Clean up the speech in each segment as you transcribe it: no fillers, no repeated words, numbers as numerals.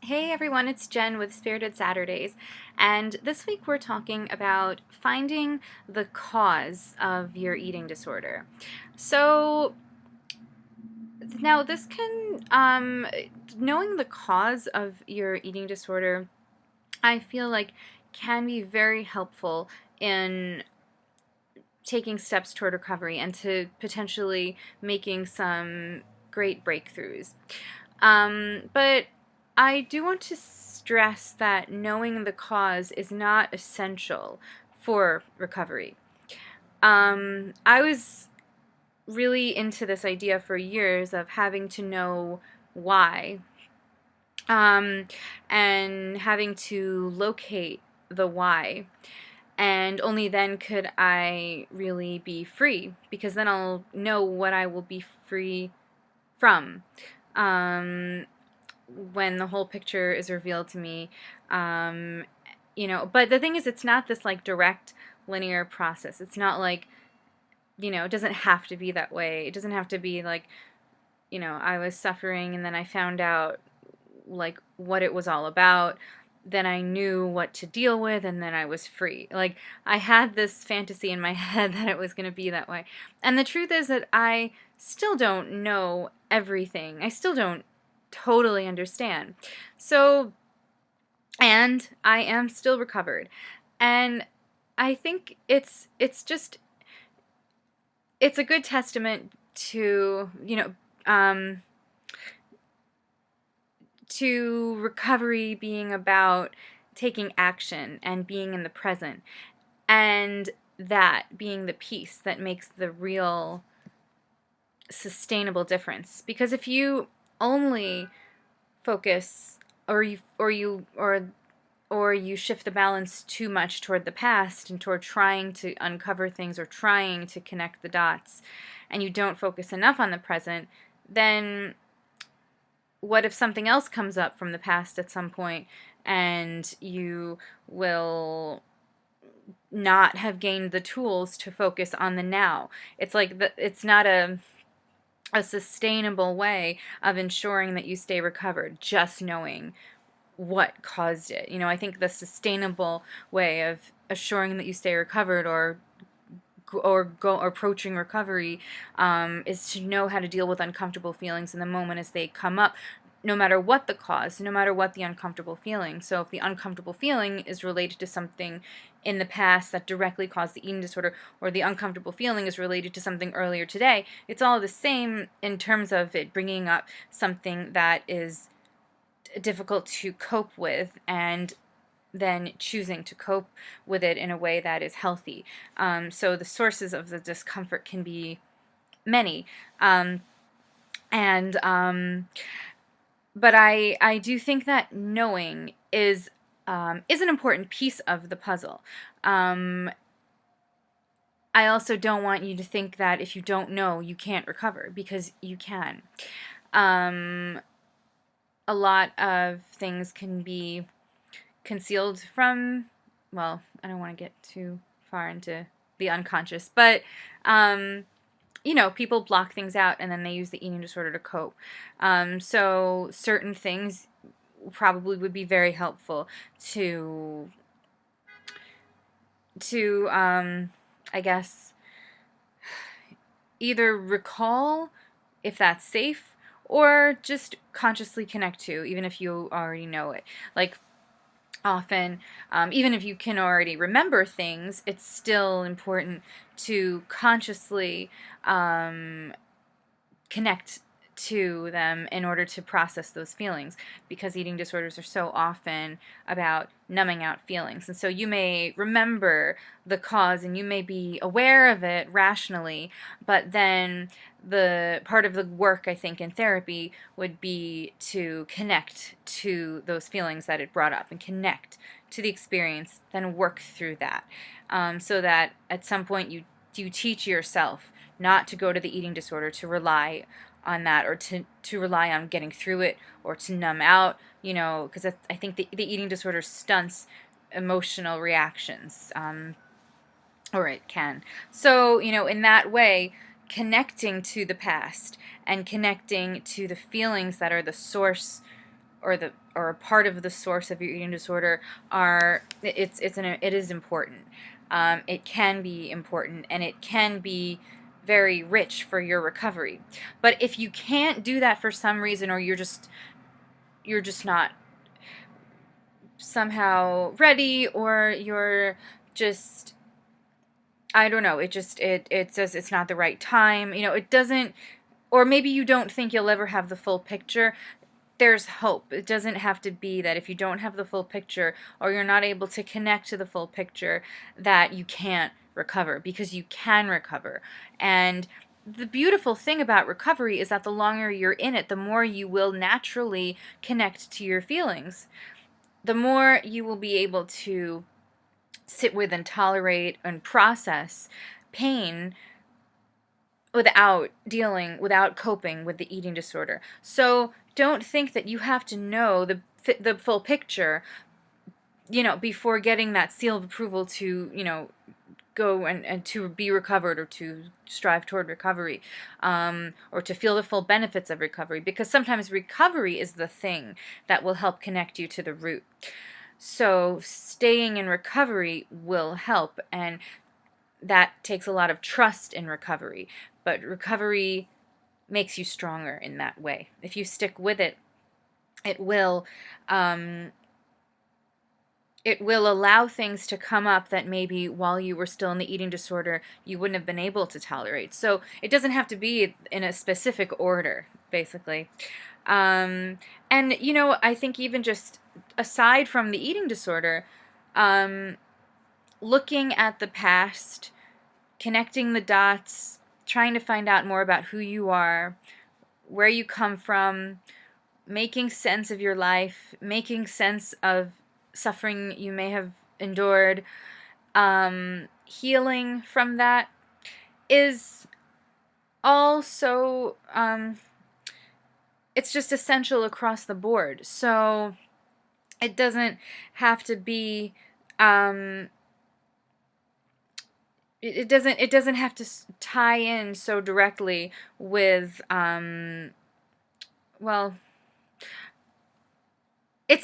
Hey everyone, it's Jen with Spirited Saturdays, and this week we're talking about finding the cause of your eating disorder. So, now this can, knowing the cause of your eating disorder, I feel like can be very helpful in taking steps toward recovery and to potentially making some great breakthroughs. But I do want to stress that knowing the cause is not essential for recovery. I was really into this idea for years of having to know why, um, and having to locate the why. And only then could I really be free, because then I'll know what I will be free from. Um, when the whole picture is revealed to me. Um, but the thing is, it's not this like direct linear process. It's not like, it doesn't have to be that way. It doesn't have to be like, I was suffering and then I found out like what it was all about. Then I knew what to deal with and then I was free. Like, I had this fantasy in my head that it was going to be that way. And the truth is that I still don't know everything. I still don't totally understand. So, and I am still recovered. And I think it's a good testament to, to recovery being about taking action and being in the present, and that being the piece that makes the real sustainable difference. Because if you only focus, or you shift the balance too much toward the past and toward trying to uncover things or trying to connect the dots, and you don't focus enough on the present, then what if something else comes up from the past at some point and you will not have gained the tools to focus on the now? It's like it's not a sustainable way of ensuring that you stay recovered, just knowing what caused it. I think the sustainable way of assuring that you stay recovered, or approaching recovery, is to know how to deal with uncomfortable feelings in the moment as they come up, no matter what the cause, no matter what the uncomfortable feeling. So if the uncomfortable feeling is related to something in the past that directly caused the eating disorder, or the uncomfortable feeling is related to something earlier today, it's all the same in terms of it bringing up something that is difficult to cope with, and then choosing to cope with it in a way that is healthy. So the sources of the discomfort can be many. And But I do think that knowing is an important piece of the puzzle. I also don't want you to think that if you don't know, you can't recover, because you can. Um, a lot of things can be concealed from, well, I don't want to get too far into the unconscious, but people block things out and then they use the eating disorder to cope. So certain things probably would be very helpful to I guess, either recall if that's safe, or just consciously connect to, even if you already know it. Like, often, even if you can already remember things, it's still important to consciously connect to them in order to process those feelings, because eating disorders are so often about numbing out feelings. And so you may remember the cause and you may be aware of it rationally, but then the part of the work, I think, in therapy would be to connect to those feelings that it brought up and connect to the experience, then work through that, so that at some point you teach yourself not to go to the eating disorder to rely on that, or to rely on getting through it, or to numb out, because I think the eating disorder stunts emotional reactions, or it can. So, in that way, connecting to the past and connecting to the feelings that are the source, or a part of the source of your eating disorder it is important. It can be important, and it can be very rich for your recovery. But if you can't do that for some reason, or you're just not somehow ready, or you're just, I don't know, it says it's not the right time, it doesn't, or maybe you don't think you'll ever have the full picture. There's hope. It doesn't have to be that if you don't have the full picture, or you're not able to connect to the full picture, that you can't recover, because you can recover. And the beautiful thing about recovery is that the longer you're in it, the more you will naturally connect to your feelings. The more you will be able to sit with and tolerate and process pain without coping with the eating disorder. So don't think that you have to know the full picture, before getting that seal of approval to, go and to be recovered, or to strive toward recovery, or to feel the full benefits of recovery, because sometimes recovery is the thing that will help connect you to the root. So staying in recovery will help, and that takes a lot of trust in recovery, but recovery makes you stronger in that way. If you stick with it, it will allow things to come up that maybe while you were still in the eating disorder you wouldn't have been able to tolerate. So it doesn't have to be in a specific order, basically. And I think even just aside from the eating disorder, looking at the past, connecting the dots, trying to find out more about who you are, where you come from, making sense of your life, making sense of suffering you may have endured, healing from that is also, it's just essential across the board. So it doesn't have to be, it doesn't have to tie in so directly with, well, it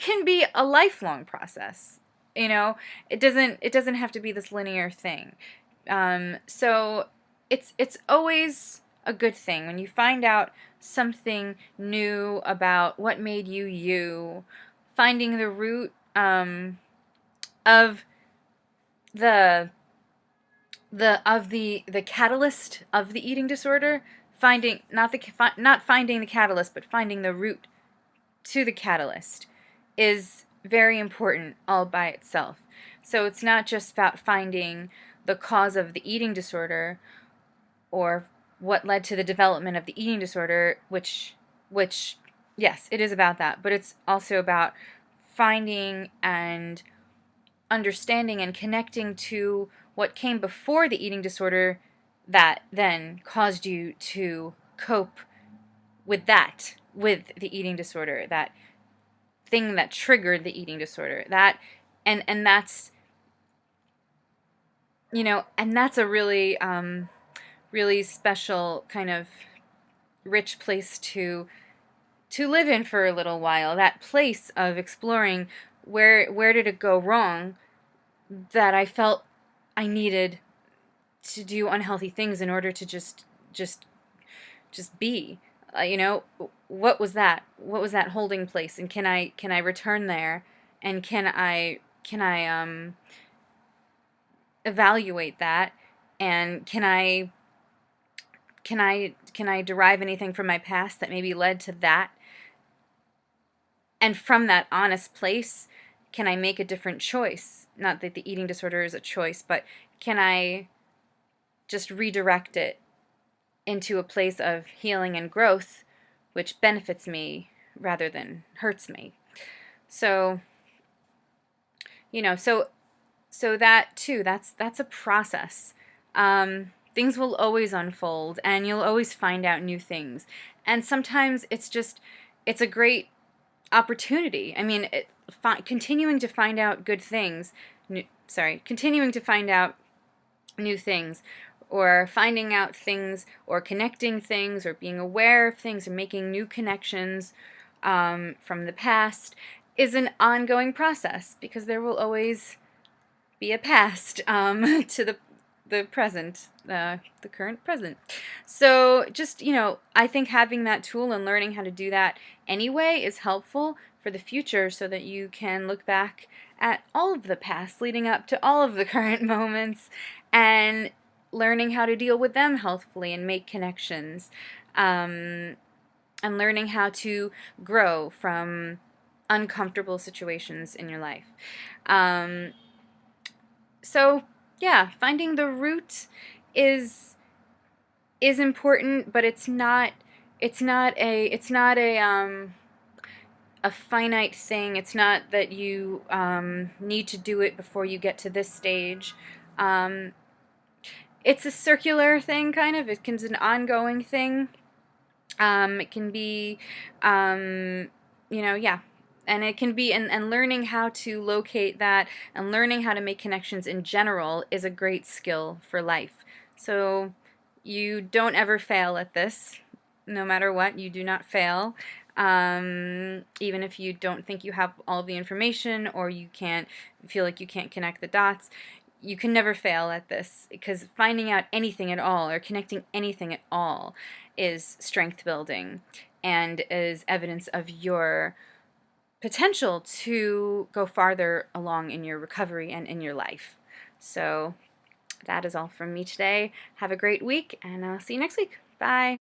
can be a lifelong process. It doesn't have to be this linear thing. So it's always a good thing when you find out something new about what made you you, finding the root of the catalyst of the eating disorder, finding not finding the catalyst, but finding the root to the catalyst is very important all by itself. So it's not just about finding the cause of the eating disorder, or what led to the development of the eating disorder, which yes, it is about that, but it's also about finding and understanding and connecting to what came before the eating disorder that then caused you to cope with the eating disorder, that thing that triggered the eating disorder. That and that's and that's a really really special kind of rich place to live in for a little while. That place of exploring where did it go wrong, that I felt I needed to do unhealthy things in order to just be. What was that? What was that holding place? And can I return there? And can I evaluate that? And can I derive anything from my past that maybe led to that? And from that honest place, can I make a different choice? Not that the eating disorder is a choice, but can I just redirect it into a place of healing and growth, which benefits me rather than hurts me? So, so that too, that's a process. Things will always unfold, and you'll always find out new things. And sometimes it's a great opportunity. I mean, continuing to find out good things, continuing to find out new things, or finding out things, or connecting things, or being aware of things, or making new connections, from the past is an ongoing process, because there will always be a past to the present, the current present. So just, I think having that tool and learning how to do that anyway is helpful for the future, so that you can look back at all of the past leading up to all of the current moments, and learning how to deal with them healthfully and make connections, and learning how to grow from uncomfortable situations in your life. So yeah, finding the root is important, but it's not a finite thing. It's not that you need to do it before you get to this stage. Um, it's a circular thing, kind of. It can be an ongoing thing. It can be, yeah. And it can be, and learning how to locate that and learning how to make connections in general is a great skill for life. So you don't ever fail at this. No matter what, you do not fail. Even if you don't think you have all of the information, or you feel like you can't connect the dots, you can never fail at this, because finding out anything at all or connecting anything at all is strength building and is evidence of your potential to go farther along in your recovery and in your life. So that is all from me today. Have a great week, and I'll see you next week. Bye.